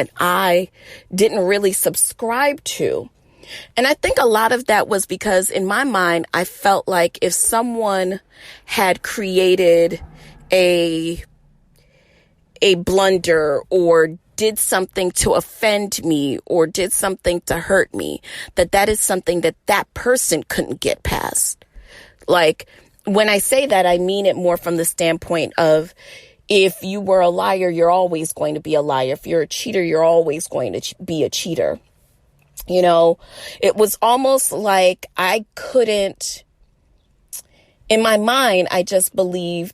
that I didn't really subscribe to. And I think a lot of that was because in my mind, I felt like if someone had created a blunder or did something to offend me or did something to hurt me, that is something that person couldn't get past. Like, when I say that, I mean it more from the standpoint of, if you were a liar, you're always going to be a liar. If you're a cheater, you're always going to be a cheater. You know, it was almost like I couldn't, in my mind, I just believe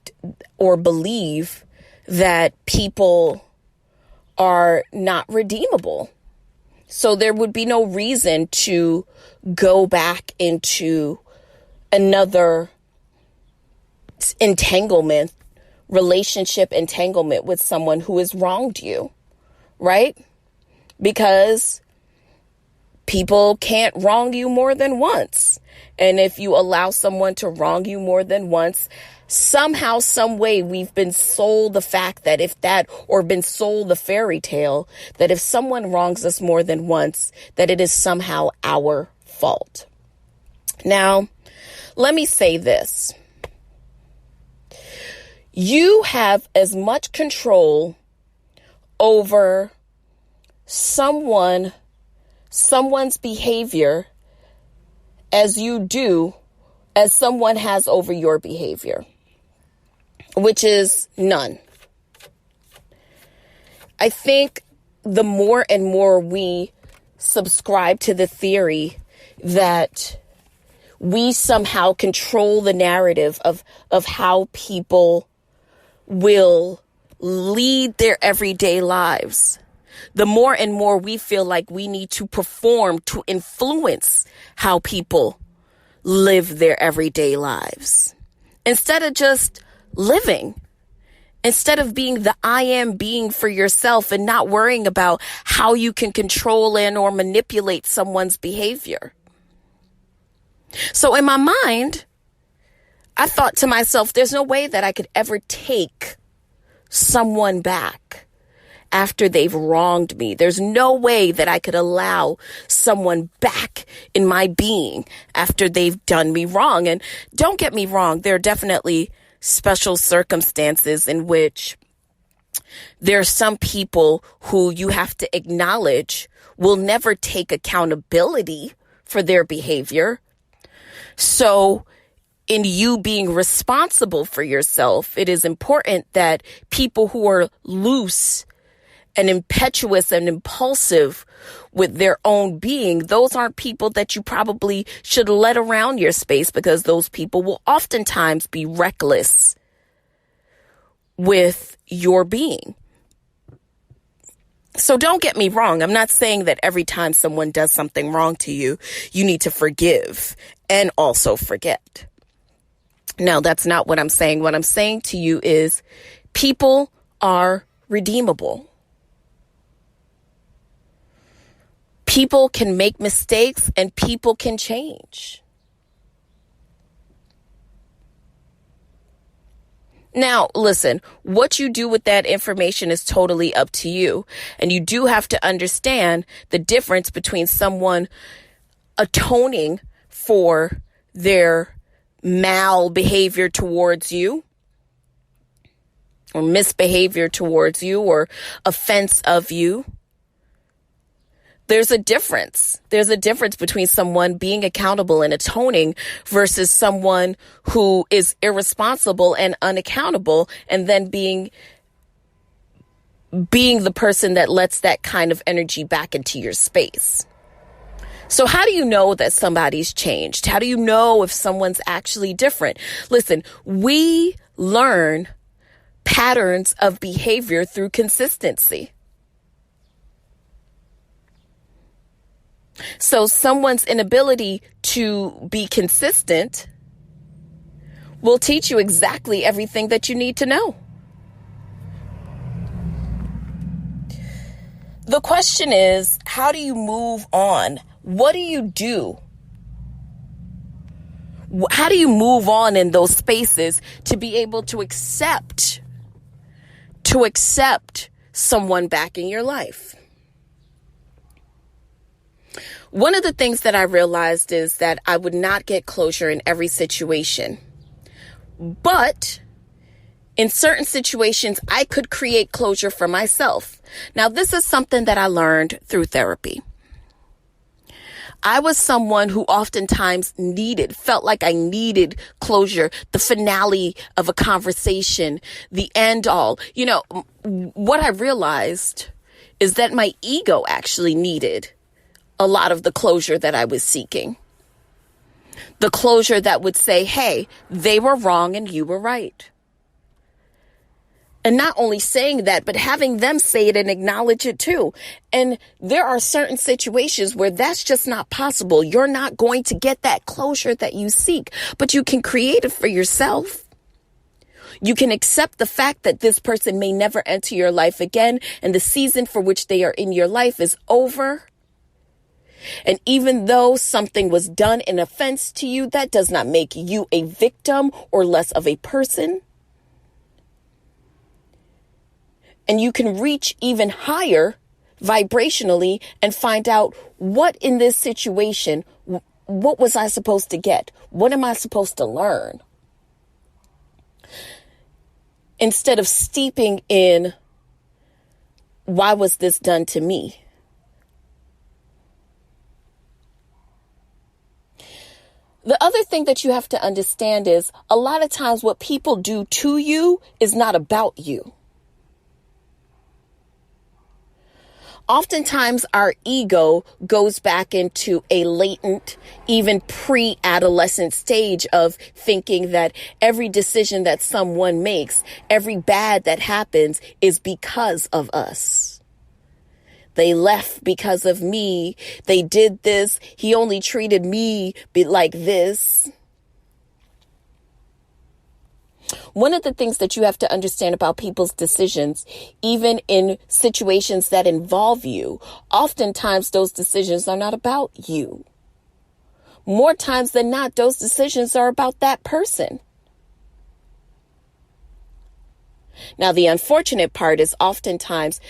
that people are not redeemable. So there would be no reason to go back into another relationship entanglement with someone who has wronged you, right? Because people can't wrong you more than once. And if you allow someone to wrong you more than once, somehow, some way, we've been sold the fact that been sold the fairy tale that if someone wrongs us more than once, that it is somehow our fault. Now, let me say this. You have as much control over someone's behavior as someone has over your behavior, which is none. I think the more and more we subscribe to the theory that we somehow control the narrative of how people will lead their everyday lives, the more and more we feel like we need to perform to influence how people live their everyday lives. Instead of just living, instead of being the I am being for yourself and not worrying about how you can control and or manipulate someone's behavior. So in my mind, I thought to myself, there's no way that I could ever take someone back after they've wronged me. There's no way that I could allow someone back in my being after they've done me wrong. And don't get me wrong, there are definitely special circumstances in which there are some people who you have to acknowledge will never take accountability for their behavior. So in you being responsible for yourself, it is important that people who are loose and impetuous and impulsive with their own being, those aren't people that you probably should let around your space, because those people will oftentimes be reckless with your being. So don't get me wrong. I'm not saying that every time someone does something wrong to you, you need to forgive and also forget. No, that's not what I'm saying. What I'm saying to you is people are redeemable. People can make mistakes and people can change. Now, listen, what you do with that information is totally up to you. And you do have to understand the difference between someone atoning for their mal behavior towards you, or misbehavior towards you, or offense of you. There's a difference. There's a difference between someone being accountable and atoning versus someone who is irresponsible and unaccountable and then being the person that lets that kind of energy back into your space. So how do you know that somebody's changed? How do you know if someone's actually different? Listen, we learn patterns of behavior through consistency. So someone's inability to be consistent will teach you exactly everything that you need to know. The question is, how do you move on? What do you do? How do you move on in those spaces to be able to accept someone back in your life? One of the things that I realized is that I would not get closure in every situation. But in certain situations, I could create closure for myself. Now, this is something that I learned through therapy. I was someone who oftentimes felt like I needed closure, the finale of a conversation, the end all. What I realized is that my ego actually needed a lot of the closure that I was seeking. The closure that would say, hey, they were wrong and you were right. And not only saying that, but having them say it and acknowledge it too. And there are certain situations where that's just not possible. You're not going to get that closure that you seek, but you can create it for yourself. You can accept the fact that this person may never enter your life again, and the season for which they are in your life is over. And even though something was done in offense to you, that does not make you a victim or less of a person. And you can reach even higher vibrationally and find out what in this situation, what was I supposed to get? What am I supposed to learn? Instead of steeping in, why was this done to me? The other thing that you have to understand is a lot of times what people do to you is not about you. Oftentimes our ego goes back into a latent, even pre-adolescent stage of thinking that every decision that someone makes, every bad that happens is because of us. They left because of me. They did this. He only treated me like this. One of the things that you have to understand about people's decisions, even in situations that involve you, oftentimes those decisions are not about you. More times than not, those decisions are about that person. Now, the unfortunate part is oftentimes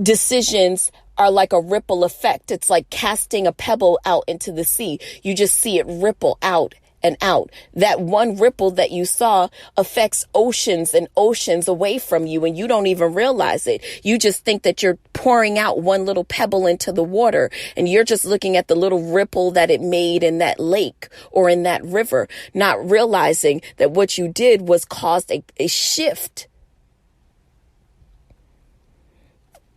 decisions are like a ripple effect. It's like casting a pebble out into the sea. You just see it ripple out and out. That one ripple that you saw affects oceans and oceans away from you, and you don't even realize it. You just think that you're pouring out one little pebble into the water, and you're just looking at the little ripple that it made in that lake or in that river, not realizing that what you did was caused a shift.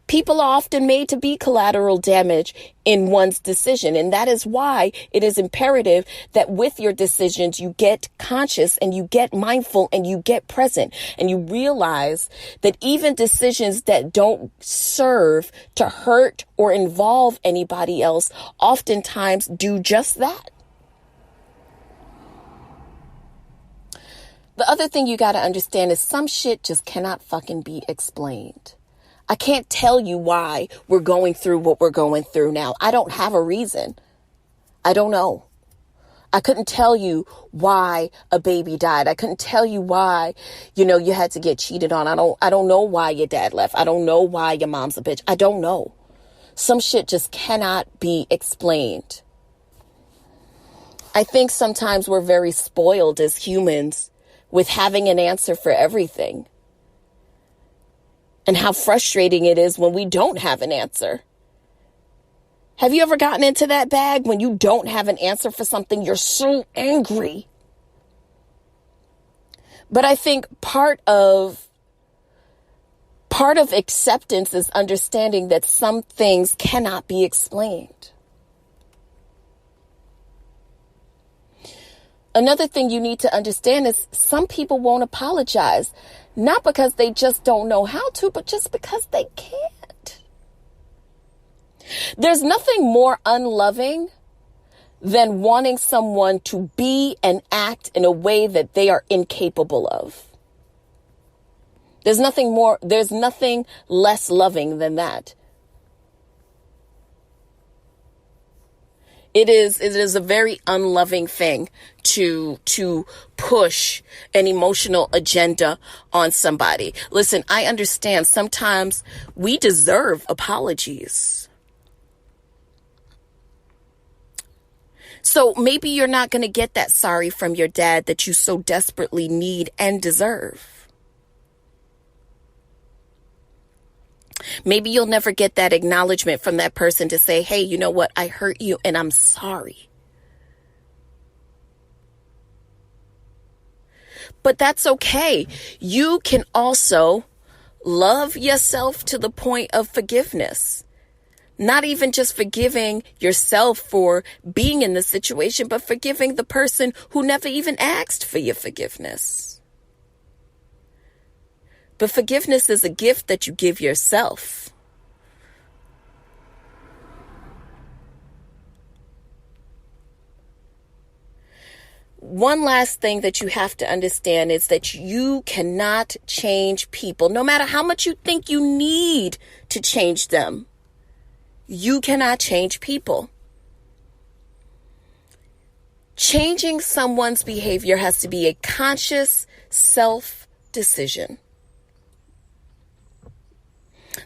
People are often made to be collateral damage in one's decision. And that is why it is imperative that with your decisions, you get conscious and you get mindful and you get present and you realize that even decisions that don't serve to hurt or involve anybody else oftentimes do just that. The other thing you got to understand is some shit just cannot fucking be explained. I can't tell you why we're going through what we're going through now. I don't have a reason. I don't know. I couldn't tell you why a baby died. I couldn't tell you why, you had to get cheated on. I don't know why your dad left. I don't know why your mom's a bitch. I don't know. Some shit just cannot be explained. I think sometimes we're very spoiled as humans with having an answer for everything. And how frustrating it is when we don't have an answer. Have you ever gotten into that bag when you don't have an answer for something? You're so angry. But I think part of acceptance is understanding that some things cannot be explained. Another thing you need to understand is some people won't apologize. Not because they just don't know how to, but just because they can't. There's nothing more unloving than wanting someone to be and act in a way that they are incapable of. There's nothing less loving than that. It is a very unloving thing to push an emotional agenda on somebody. Listen, I understand sometimes we deserve apologies. So maybe you're not going to get that sorry from your dad that you so desperately need and deserve. Maybe you'll never get that acknowledgement from that person to say, hey, you know what? I hurt you and I'm sorry. But that's okay. You can also love yourself to the point of forgiveness. Not even just forgiving yourself for being in the situation, but forgiving the person who never even asked for your forgiveness. But forgiveness is a gift that you give yourself. One last thing that you have to understand is that you cannot change people, no matter how much you think you need to change them. You cannot change people. Changing someone's behavior has to be a conscious self-decision.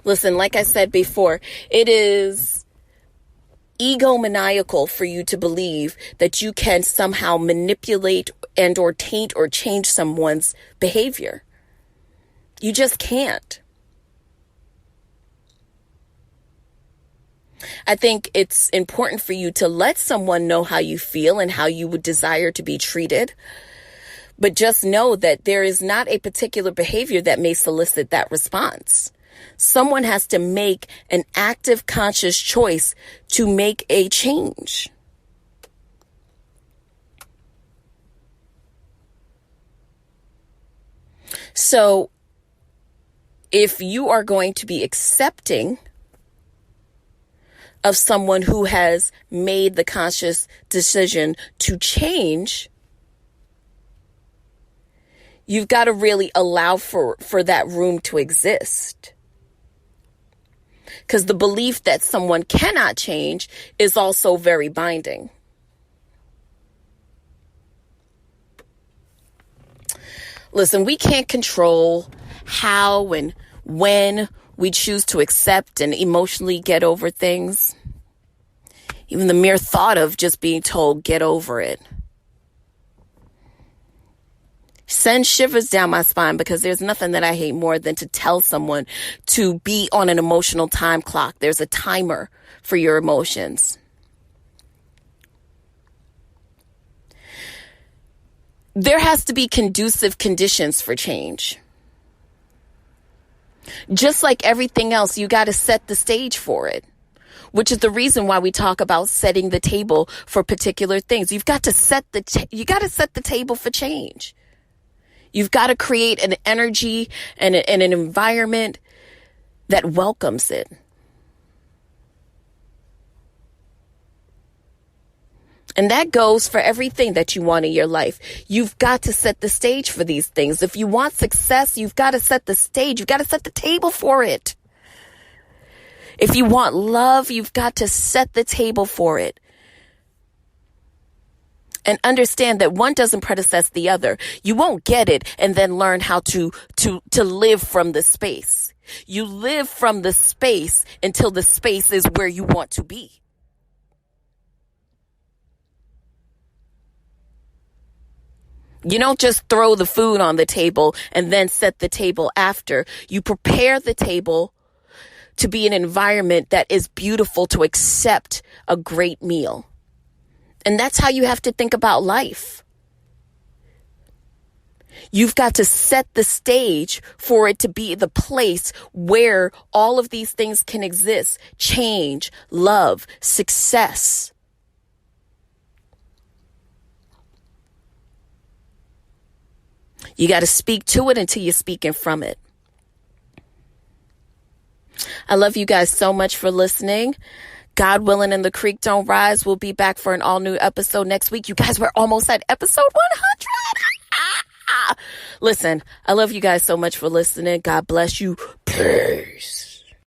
Listen, like I said before, it is egomaniacal for you to believe that you can somehow manipulate and or taint or change someone's behavior. You just can't. I think it's important for you to let someone know how you feel and how you would desire to be treated. But just know that there is not a particular behavior that may solicit that response. Someone has to make an active, conscious choice to make a change. So, if you are going to be accepting of someone who has made the conscious decision to change, you've got to really allow for that room to exist. Because the belief that someone cannot change is also very binding. Listen, we can't control how and when we choose to accept and emotionally get over things. Even the mere thought of just being told, get over it, sends shivers down my spine, because there's nothing that I hate more than to tell someone to be on an emotional time clock. There's a timer for your emotions. There has to be conducive conditions for change. Just like everything else, you got to set the stage for it, which is the reason why we talk about setting the table for particular things. You've got to set the table for change. You've got to create an energy and an environment that welcomes it. And that goes for everything that you want in your life. You've got to set the stage for these things. If you want success, you've got to set the stage. You've got to set the table for it. If you want love, you've got to set the table for it. And understand that one doesn't predecess the other. You won't get it and then learn how to live from the space. You live from the space until the space is where you want to be. You don't just throw the food on the table and then set the table after. You prepare the table to be an environment that is beautiful to accept a great meal. And that's how you have to think about life. You've got to set the stage for it to be the place where all of these things can exist. Change, love, success. You got to speak to it until you're speaking from it. I love you guys so much for listening. God willing and the creek don't rise. We'll be back for an all new episode next week. You guys, we're almost at episode 100. Listen, I love you guys so much for listening. God bless you. Peace.